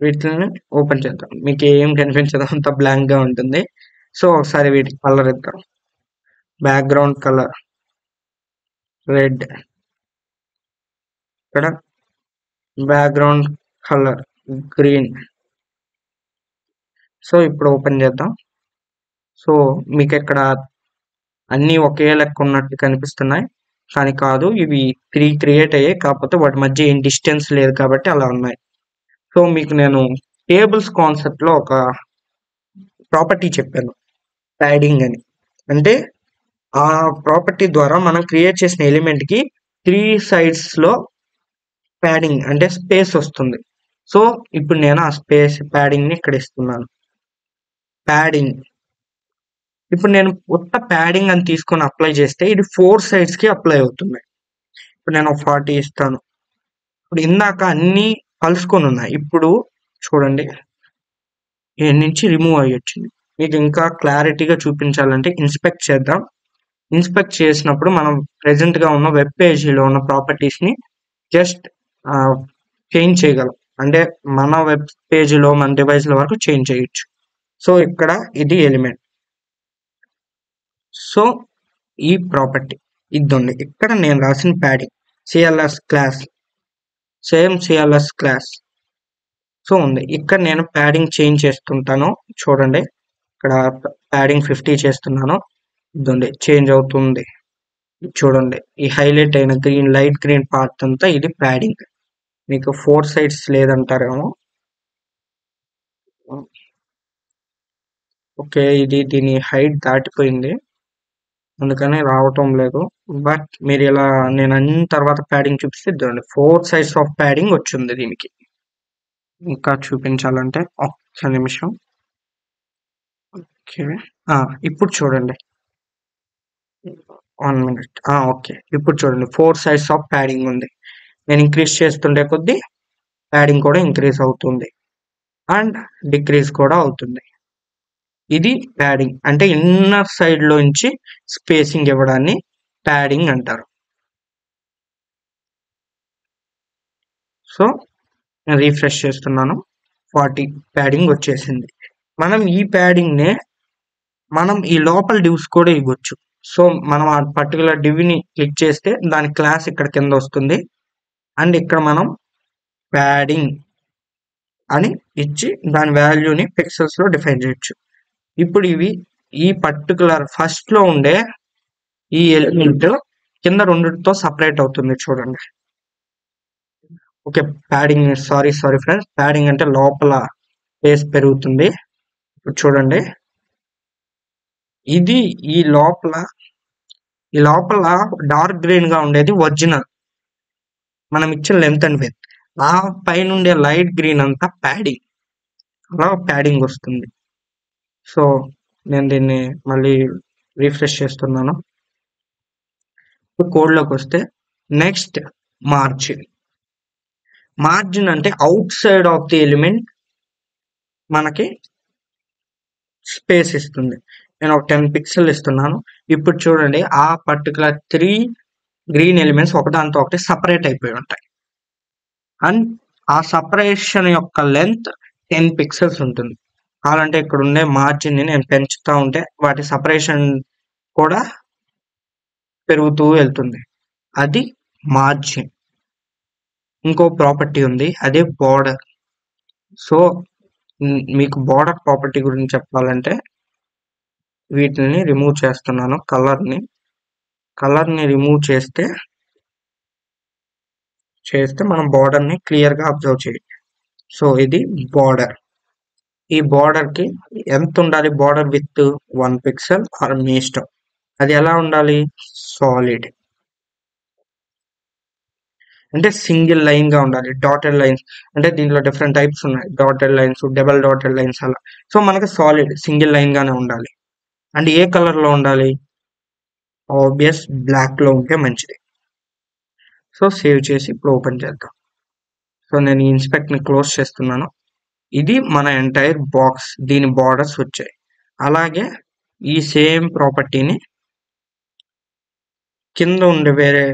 వీటిని ఓపెన్ చేద్దాం. మీకు ఏం కనిపించదు, అంత బ్లాంక్ గా ఉంటుంది. సో ఒకసారి వీటికి కలర్ ఇద్దాం. బ్యాక్గ్రౌండ్ కలర్ రెడ్, ఇక్కడ బ్యాక్గ్రౌండ్ కలర్ గ్రీన్. సో ఇప్పుడు ఓపెన్ చేద్దాం. సో మీకు ఇక్కడ అన్ని ఒకే లెక్క ఉన్నట్టు కనిపిస్తున్నాయి, కానీ కాదు, ఇవి 3 క్రియేట్ అయ్యాయి, కాకపోతే వాటి మధ్య ఏం డిస్టెన్స్ లేదు కాబట్టి అలా ఉన్నాయి. సో మీకు నేను టేబుల్స్ కాన్సెప్ట్ లో ఒక ప్రాపర్టీ చెప్పాను, ప్యాడింగ్ అని. అంటే ఆ ప్రాపర్టీ ద్వారా మనం క్రియేట్ చేసిన ఎలిమెంట్ కి 3 sides లో ప్యాడింగ్ అంటే స్పేస్ వస్తుంది. సో ఇప్పుడు నేను ఆ స్పేస్ ప్యాడింగ్ ని ఇక్కడ ఇస్తున్నాను. ప్యాడింగ్ ఇప్పుడు నేను కొత్త ప్యాడింగ్ అని తీసుకొని అప్లై చేస్తే ఇది 4 sides కి అప్లై అవుతుంది. ఇప్పుడు నేను 40 ఇస్తాను. ఇప్పుడు ఇందాక అన్ని కలుసుకొని ఉన్నాయి, ఇప్పుడు చూడండి ఈ నుంచి రిమూవ్ అయ్యి వచ్చింది. మీకు ఇంకా క్లారిటీగా చూపించాలంటే ఇన్స్పెక్ట్ చేద్దాం. ఇన్స్పెక్ట్ చేసినప్పుడు మనం ప్రెసెంట్ గా ఉన్న వెబ్ పేజీలో ఉన్న ప్రాపర్టీస్ ని జస్ట్ చేంజ్ చేయగలం. అంటే మన వెబ్ పేజీలో మన డివైస్ లో వరకు చేంజ్ చేయొచ్చు. సో ఇక్కడ ఇది ఎలిమెంట్. సో ఈ ప్రాపర్టీ ఇదండి, ఇక్కడ నేను రాసిన padding cls class, same cls class. So ఉంది, ఇక్కడ నేను ప్యాడింగ్ చేంజ్ చేస్తుంటాను. చూడండి ఇక్కడ ప్యాడింగ్ 50 చేస్తున్నాను. ఇదండి చేంజ్ అవుతుంది. చూడండి ఈ హైలైట్ అయిన గ్రీన్, లైట్ గ్రీన్ పార్ట్ అంతా ఇది ప్యాడింగ్. మీకు 4 sides లేదంటారేమో. ఓకే, ఇది దీని హైట్ దాటిపోయింది, అందుకని రావటం లేదు. బట్ మీరు ఇలా నేను అన్ని తర్వాత ప్యాడింగ్ చూపిస్తే చూడండి 4 sides ఆఫ్ ప్యాడింగ్ వచ్చింది దీనికి. ఇంకా చూపించాలంటే ఒక్క నిమిషం. ఓకే, ఇప్పుడు చూడండి 1 minute. ఓకే, ఇప్పుడు చూడండి 4 sides ఆఫ్ ప్యాడింగ్ ఉంది. నేను ఇంక్రీజ్ చేస్తుండే కొద్దీ ప్యాడింగ్ కూడా ఇంక్రీజ్ అవుతుంది అండ్ డిక్రీజ్ కూడా అవుతుంది. ఇది ప్యాడింగ్ అంటే ఇన్నర్ సైడ్ లోంచి స్పేసింగ్ ఇవ్వడాన్ని ప్యాడింగ్ అంటారు. సో నేను రీఫ్రెష్ చేస్తున్నాను, 40 ప్యాడింగ్ వచ్చేసింది. మనం ఈ ప్యాడింగ్ నే మనం ఈ లోపల డివ్స్ కూడా ఇవ్వచ్చు. సో మనం ఆ పర్టికులర్ డివ్ ని క్లిక్ చేస్తే దాని క్లాస్ ఇక్కడ కింద వస్తుంది అండ్ ఇక్కడ మనం ప్యాడింగ్ అని ఇచ్చి దాని వాల్యూని పిక్సెల్స్ లో డిఫైన్ చేయొచ్చు. ఇప్పుడు ఇవి ఈ పర్టికులర్ ఫస్ట్ లో ఉండే ఈ ఎలిమెంట్ కింద రెండుతో సపరేట్ అవుతుంది. చూడండి okay, padding sorry friends, padding అంటే లోపల స్పేస్ పెరుగుతుంది. ఇప్పుడు చూడండి ఇది ఈ లోపల డార్క్ గ్రీన్ గా ఉండేది ఒరిజినల్ మనం ఇచ్చిన లెంత్ అండ్ విడ్త్. ఆ పైన ఉండే లైట్ గ్రీన్ అంతా ప్యాడింగ్, అలా ప్యాడింగ్ వస్తుంది. సో నేను దీన్ని మళ్ళీ రీఫ్రెష్ చేస్తున్నాను. కోడ్లోకి వస్తే నెక్స్ట్ మార్జిన్ అంటే out side of the element మనకి స్పేస్ ఇస్తుంది. నేను ఒక 10 pixels ఇస్తున్నాను. ఇప్పుడు చూడండి ఆ పర్టికులర్ 3 గ్రీన్ ఎలిమెంట్స్ ఒకదాంతో ఒకటి సపరేట్ అయిపోయి ఉంటాయి అండ్ ఆ సపరేషన్ యొక్క లెంత్ 10 pixels ఉంటుంది. అలాంటే ఇక్కడ ఉండే మార్జిన్ ని నేను పెంచుతా ఉంటే వాటి సపరేషన్ కూడా పెరుగుతూ వెళ్తుంది, అది మార్జిన్. ఇంకో ప్రాపర్టీ ఉంది, అదే బార్డర్. సో మీకు బార్డర్ ప్రాపర్టీ గురించి చెప్పాలంటే వీటిని రిమూవ్ చేస్తున్నాను. కలర్ని రిమూవ్ చేస్తే మనం బార్డర్ ని క్లియర్ గా అబ్జర్వ్ చేయాలి. సో ఇది బార్డర్. ఈ బార్డర్ కి ఎంత ఉండాలి? బార్డర్ విత్ 1 పిక్సెల్ ఆర్ మీ ఇష్టం. అది ఎలా ఉండాలి? సాలిడ్ అంటే సింగిల్ లైన్ గా ఉండాలి. డాటెడ్ లైన్స్ అంటే దీంట్లో డిఫరెంట్ టైప్స్ ఉన్నాయి. Dotted lines, double dotted lines అలా. సో మనకి సాలిడ్ సింగిల్ లైన్ గానే ఉండాలి. అండ్ ఏ కలర్ లో ఉండాలి? ఆబ్వియస్ బ్లాక్ లో ఉంటే మంచిది. సో సేవ్ చేసి ఇప్పుడు ఓపెన్ చేద్దాం. సో నేను ఈ ఇన్స్పెక్ట్ ని క్లోజ్ చేస్తున్నాను. ఇది మన ఎంటైర్ బాక్స్, దీని బార్డర్స్ వచ్చాయి. అలాగే ఈ సేమ్ ప్రాపర్టీని కింద ఉండే వేరే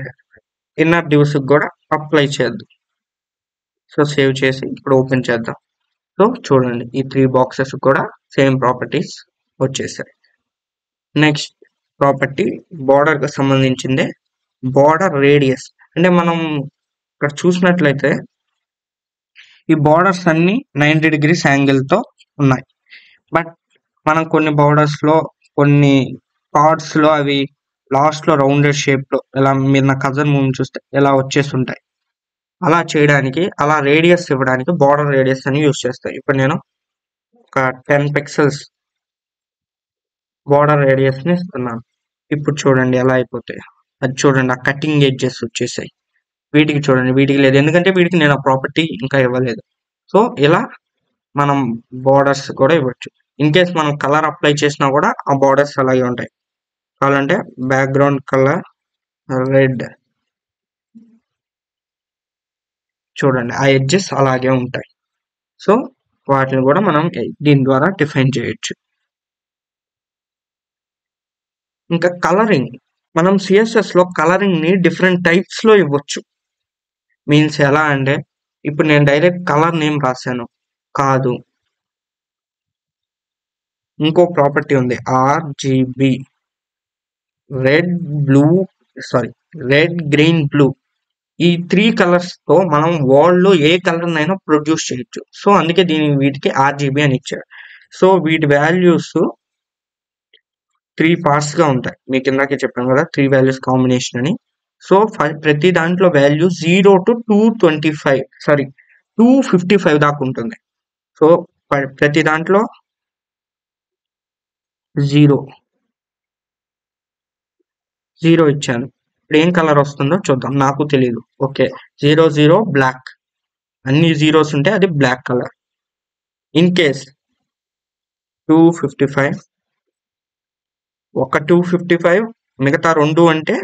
ఇన్నర్ డివ్స్ కూడా అప్లై చేద్దాం. సో సేవ్ చేసి ఇప్పుడు ఓపెన్ చేద్దాం. సో చూడండి ఈ 3 బాక్సెస్ కూడా సేమ్ ప్రాపర్టీస్ వచ్చేసాయి. నెక్స్ట్ ప్రాపర్టీ బార్డర్ కి సంబంధించిందే, బార్డర్ రేడియస్. అంటే మనం ఇక్కడ చూసినట్లయితే ఈ బార్డర్స్ అన్ని 90 డిగ్రీస్ యాంగిల్ తో ఉన్నాయి. బట్ మనం కొన్ని బార్డర్స్ లో, కొన్ని పార్ట్స్ లో అవి లాస్ట్ లో రౌండెడ్ షేప్ లో, ఇలా మీరు నా కజన్ మూవీ చూస్తే ఇలా వచ్చేస్తుంటాయి. అలా చేయడానికి, అలా రేడియస్ ఇవ్వడానికి బార్డర్ రేడియస్ అని యూజ్ చేస్తాయి. ఇప్పుడు నేను ఒక 10 పిక్సెల్స్ బార్డర్ రేడియస్ ని ఇస్తున్నాను. ఇప్పుడు చూడండి ఎలా అయిపోతాయి. అది చూడండి ఆ కటింగ్ ఎడ్జెస్ వచ్చేసాయి. వీటికి చూడండి, వీటికి లేదు, ఎందుకంటే వీటికి నేను ఆ ప్రాపర్టీ ఇంకా ఇవ్వలేదు. సో ఇలా మనం బార్డర్స్ కూడా ఇవ్వచ్చు. ఇన్ కేస్ మనం కలర్ అప్లై చేసినా కూడా ఆ బార్డర్స్ అలాగే ఉంటాయి. కావాలంటే బ్యాక్గ్రౌండ్ కలర్ రెడ్, చూడండి ఆ ఎడ్జెస్ అలాగే ఉంటాయి. సో వాటిని కూడా మనం దీని ద్వారా డిఫైన్ చేయొచ్చు. ఇంకా కలరింగ్, మనం సిఎస్ఎస్ లో కలరింగ్ ని డిఫరెంట్ టైప్స్ లో ఇవ్వచ్చు. మీన్స్ ఎలా అంటే, ఇప్పుడు నేను డైరెక్ట్ కలర్ నేమ్ రాశాను కాదు, ఇంకో ప్రాపర్టీ ఉంది RGB, red blue, sorry red green blue. ఈ 3 కలర్స్ తో మనం వాల్ లో ఏ కలర్ నైనా ప్రొడ్యూస్ చేయొచ్చు. సో అందుకే వీటికి ఆర్జిబి అని ఇచ్చారు. సో వీటి వాల్యూస్ 3 పార్ట్స్ గా ఉంటాయి. మీకు ఇందాకే చెప్పాను కదా 3 వాల్యూస్ కాంబినేషన్ అని. సో ప్రతి దాంట్లో వాల్యూ 0 to 225, సారీ 255 దాకా ఉంటుంది. సో ప్రతి దాంట్లో 0 ఇచ్చాను. ఇప్పుడు ఏం కలర్ వస్తుందో చూద్దాం, నాకు తెలియదు. ఓకే 0 బ్లాక్, అన్ని జీరోస్ ఉంటే అది బ్లాక్ కలర్. ఇన్ కేస్ 255, ఒక 255 మిగతా 2 అంటే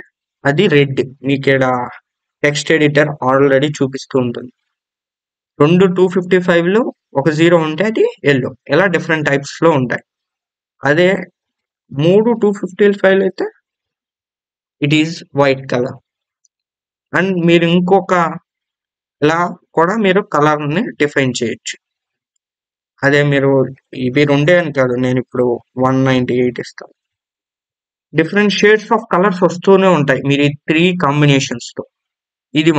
అది రెడ్. మీకు ఇక్కడ టెక్స్ట్ ఎడిటర్ ఆల్రెడీ చూపిస్తూ ఉంటుంది. 2 255లు ఒక 0 ఉంటే అది ఎల్లో. ఇలా డిఫరెంట్ టైప్స్ లో ఉంటాయి. అదే 3 255 అయితే it is white colour. And మీరు ఇంకొక ఇలా కూడా మీరు కలర్ ని డిఫైన్ చేయొచ్చు. అదే మీరు ఇవి రెండే అని కాదు, నేను ఇప్పుడు 198 ఇస్తాను. డిఫరెంట్ షేడ్స్ ఆఫ్ కలర్స్ వస్తూనే ఉంటాయి మీరు ఈ 3 కాంబినేషన్స్ తో. ఇది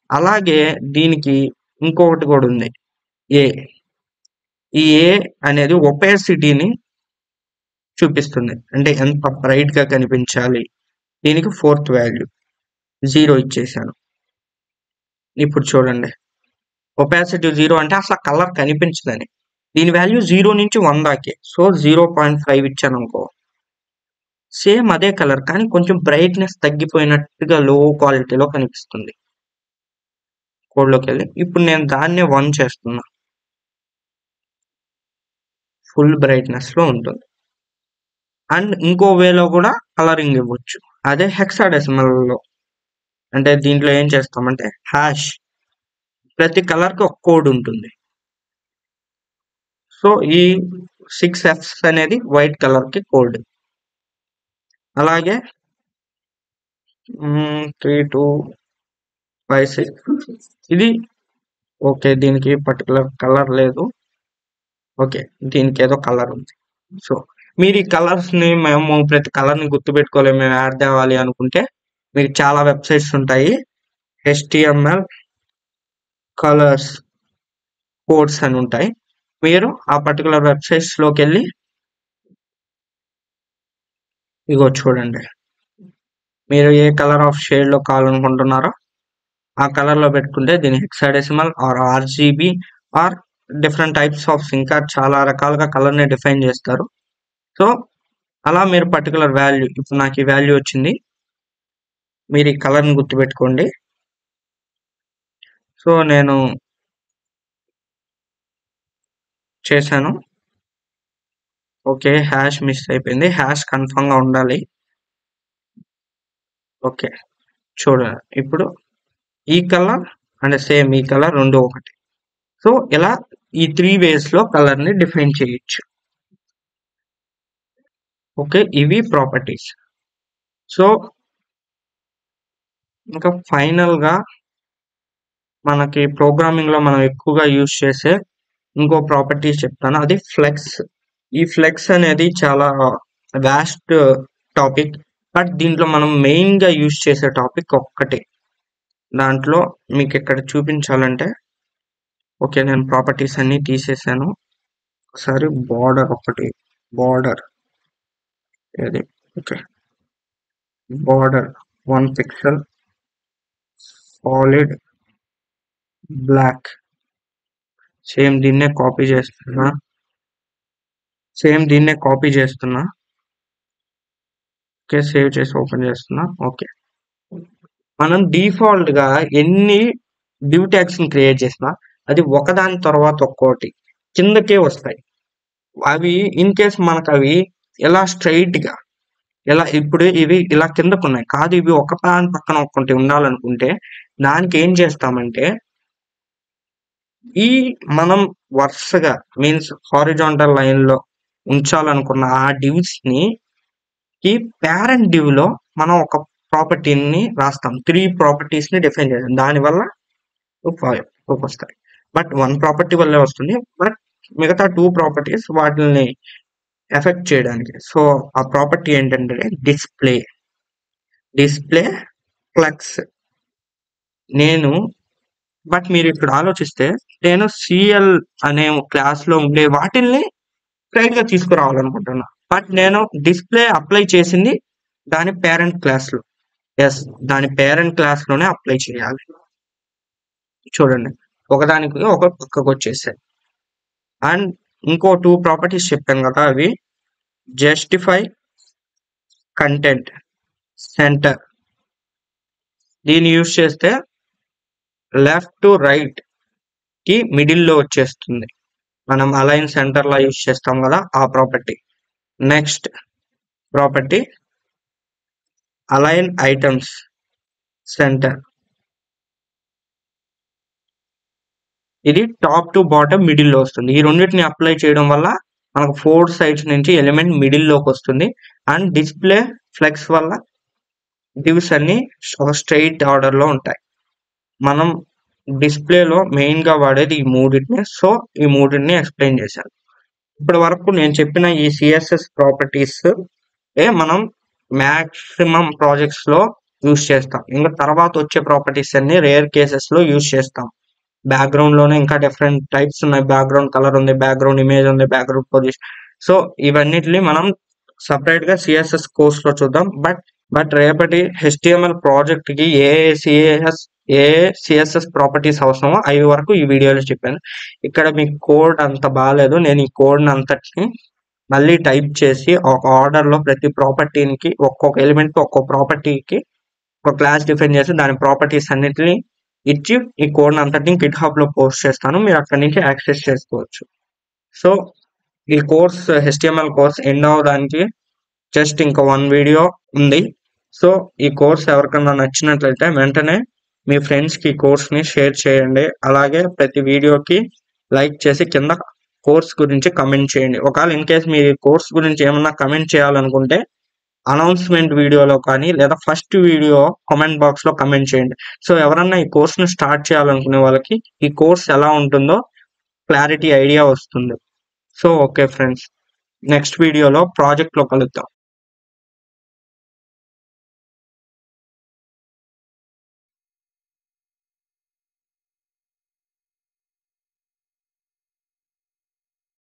అలాగే దీనికి ఇంకొకటి కూడా ఉంది, ఏ. ఈ ఏ అనేది ఒపాసిటీని చూపిస్తుంది, అంటే ఎంత బ్రైట్ గా కనిపించాలి. దీనికి 4th వాల్యూ 0 ఇచ్చేసాను. ఇప్పుడు చూడండి ఒపాసిటీ 0 అంటే అసలు కలర్ కనిపించదని. దీని వాల్యూ 0 నుంచి 100 దాకే. సో 0.5 ఇచ్చాను అనుకో, సేమ్ అదే కలర్ కానీ కొంచెం బ్రైట్నెస్ తగ్గిపోయినట్టుగా లో క్వాలిటీలో కనిపిస్తుంది. కోడ్లోకి వెళ్ళి ఇప్పుడు నేను దాన్నే 1 చేస్తున్నా, ఫుల్ బ్రైట్నెస్ లో ఉంటుంది. అండ్ ఇంకో వేలో కూడా కలరింగ్ ఇవ్వచ్చు, అదే హెక్సాడెసిమల్ లో. అంటే దీంట్లో ఏం చేస్తామంటే హ్యాష్, ప్రతి కలర్ కి ఒక కోడ్ ఉంటుంది. సో ఈ 6 Fs అనేది వైట్ కలర్ కి కోడ్. అలాగే 3 2 5 6 ఇది ఓకే, దీనికి పర్టికులర్ కలర్ లేదు. ఓకే దీనికి ఏదో కలర్ ఉంది. సో మీరు ఈ కలర్స్ ని, మేము ప్రతి కలర్ ని గుర్తుపెట్టుకోలేము, మేము యాడ్ తేవాలి అనుకుంటే మీకు చాలా వెబ్సైట్స్ ఉంటాయి, HTML కలర్స్ కోడ్స్ అని ఉంటాయి. మీరు ఆ పర్టికులర్ వెబ్సైట్స్ లోకి వెళ్ళి ఇగో చూడండి, మీరు ఏ కలర్ ఆఫ్ షేడ్ లో కావాలనుకుంటున్నారో ఆ కలర్ లో పెట్టుకుంటే దీని hexadecimal or RGB or different types of ఇంకా చాలా రకాలుగా కలర్ని డిఫైన్ చేస్తారు. సో అలా మీరు పర్టికులర్ వాల్యూ, ఇప్పుడు నాకు ఈ వాల్యూ వచ్చింది, మీరు ఈ కలర్ని గుర్తుపెట్టుకోండి. సో నేను చేశాను. ఓకే, హ్యాష్ మిస్ అయిపోయింది, హ్యాష్ కన్ఫర్మ్గా ఉండాలి. ఓకే, చూడండి ఇప్పుడు ఈ కలర్ అండ్ సేమ్ ఈ కలర్ రెండు ఒకటి. సో ఇలా ఈ 3 వేస్లో కలర్ని డిఫైన్ చేయొచ్చు. ఓకే, ఇవి ప్రాపర్టీస్. సో ఇంకా ఫైనల్గా మనకి ప్రోగ్రామింగ్లో మనం ఎక్కువగా యూజ్ చేసే ఇంకో ప్రాపర్టీస్ చెప్తాను, అది ఫ్లెక్స్. ఈ ఫ్లెక్స్ అనేది చాలా వాస్ట్ టాపిక్, బట్ దీంట్లో మనం మెయిన్గా యూజ్ చేసే టాపిక్ ఒక్కటే. దాంట్లో మీకు ఇక్కడ చూపించాలంటే, ఓకే నేను ప్రాపర్టీస్ అన్నీ తీసేసాను. ఒకసారి బార్డర్ ఒకటి, బార్డర్ ఏది, okay border 1 pixel solid black. Same దీన్నే కాపీ చేస్తున్నా. ఓకే, సేవ్ చేసి ఓపెన్ చేస్తున్నా. ఓకే, మనం డిఫాల్ట్ గా ఎన్ని డివ్ ట్యాగ్స్ ని క్రియేట్ చేసినా అది ఒకదాని తర్వాత ఒక్కోటి కిందకే వస్తాయి. అవి ఇన్ కేస్ మనకు అవి ఎలా స్ట్రైట్ గా, ఎలా ఇప్పుడు ఇవి ఇలా కిందకు ఉన్నాయి కాదు, ఇవి ఒక దాని పక్కన ఒక్కటి ఉండాలనుకుంటే దానికి ఏం చేస్తామంటే, ఈ మనం వరుసగా మీన్స్ హారిజాంటల్ లైన్ లో ఉంచాలనుకున్న ఆ డివ్స్ ని ఈ పేరెంట్ డివ్ లో మనం ఒక ప్రాపర్టీని రాస్తాం. 3 ప్రాపర్టీస్ ని డిఫైన్ చేస్తాం. దానివల్ల 5 వస్తాయి. బట్ 1 ప్రాపర్టీ వల్లే వస్తుంది, బట్ మిగతా 2 ప్రాపర్టీస్ వాటిని ఎఫెక్ట్ చేయడానికి. సో ఆ ప్రాపర్టీ ఏంటంటే డిస్ప్లే ఫ్లెక్స్. బట్ మీరు ఇక్కడ ఆలోచిస్తే నేను సిఎల్ అనే క్లాస్ లో ఉండే వాటిల్ని స్ట్రైట్ గా తీసుకురావాలనుకుంటున్నా, బట్ నేను డిస్ప్లే అప్లై చేసింది దాని పేరెంట్ క్లాస్ లో. ఎస్, దాని పేరెంట్ క్లాస్ లోనే అప్లై చేయాలి. చూడండి, ఒకదానికి ఒక పక్కకు వచ్చేసాయి. అండ్ ఇంకో 2 ప్రాపర్టీస్ చెప్పాను కదా, అవి జస్టిఫై, కంటెంట్, సెంటర్. దీన్ని యూజ్ చేస్తే లెఫ్ట్ టు రైట్ కి మిడిల్ లో వచ్చేస్తుంది. మనం అలైన్ సెంటర్ లా యూజ్ చేస్తాం కదా, ఆ property. Next property align items centre. ఇది టాప్ టు బాటమ్ మిడిల్ లో వస్తుంది. ఈ రెండింటిని అప్లై చేయడం వల్ల మనకు 4 సైడ్స్ నుంచి ఎలిమెంట్ మిడిల్ లోకి వస్తుంది. అండ్ డిస్ప్లే ఫ్లెక్స్ వల్ల డివ్స్ అన్ని స్ట్రైట్ ఆర్డర్ లో ఉంటాయి. మనం డిస్ప్లేలో మెయిన్ గా వాడేది ఈ మూడింటిని. సో ఈ మూడింటిని ఎక్స్ప్లెయిన్ చేశాను. ఇప్పటి వరకు నేను చెప్పిన ఈ సిఎస్ఎస్ ప్రాపర్టీస్ మనం మాక్సిమం ప్రాజెక్ట్స్ లో యూజ్ చేస్తాం. ఇంకా తర్వాత వచ్చే ప్రాపర్టీస్ అన్ని రేర్ కేసెస్ లో యూజ్ చేస్తాం. బ్యాక్గ్రౌండ్ లోనే ఇంకా డిఫరెంట్ టైప్స్ ఉన్నాయి. బ్యాక్గ్రౌండ్ కలర్ ఉంది, బ్యాక్గ్రౌండ్ ఇమేజ్ ఉంది, బ్యాక్గ్రౌండ్ పొజిషన్. సో ఇవన్నిటిని మనం సపరేట్ గా సిఎస్ఎస్ కోర్స్ లో చూద్దాం. బట్ రేపటి HTML ప్రాజెక్ట్ కి ఏ సిఎస్ఎస్ ప్రాపర్టీస్ అవసరమో అవి వరకు ఈ వీడియోలో చెప్పాను. ఇక్కడ మీకు కోడ్ అంత బాగాలేదు, నేను ఈ కోడ్ అంతటిని మళ్ళీ టైప్ చేసి ఒక ఆర్డర్ లో ప్రతి ప్రాపర్టీకి ఒక్కొక్క ఎలిమెంట్ ఒక్కొక్క ప్రాపర్టీకి ఒక క్లాస్ డిఫైన్ చేసి దాని ప్రాపర్టీస్ అన్నిటిని ఇచ్చి ఈ కోడ్ అంతటిని GitHub లో పోస్ట్ చేస్తాను. మీరు అక్కడి నుంచి యాక్సెస్ చేసుకోవచ్చు. సో ఈ కోర్స్ HTML కోర్స్ ఎండ్ అవడానికి జస్ట్ ఇంకా 1 వీడియో ఉంది. సో ఈ కోర్స్ ఎవరికన్నా నచ్చినట్లయితే వెంటనే మీ ఫ్రెండ్స్ కి కోర్స్ ని షేర్ చేయండి. అలాగే ప్రతి వీడియోకి లైక్ చేసి కింద కోర్స్ గురించి కమెంట్ చేయండి. ఒకవేళ ఇన్ కేస్ మీరు కోర్స్ గురించి ఏమన్నా కమెంట్ చేయాలనుకుంటే అనౌన్స్మెంట్ వీడియోలో కానీ లేదా ఫస్ట్ వీడియో కామెంట్ బాక్స్ లో కమెంట్ చేయండి. సో ఎవరన్నా ఈ కోర్స్ ను స్టార్ట్ చేయాలనుకునే వాళ్ళకి ఈ కోర్స్ ఎలా ఉంటుందో క్లారిటీ ఐడియా వస్తుంది. సో ఓకే ఫ్రెండ్స్, నెక్స్ట్ వీడియోలో ప్రాజెక్ట్ లో కలుద్దాం.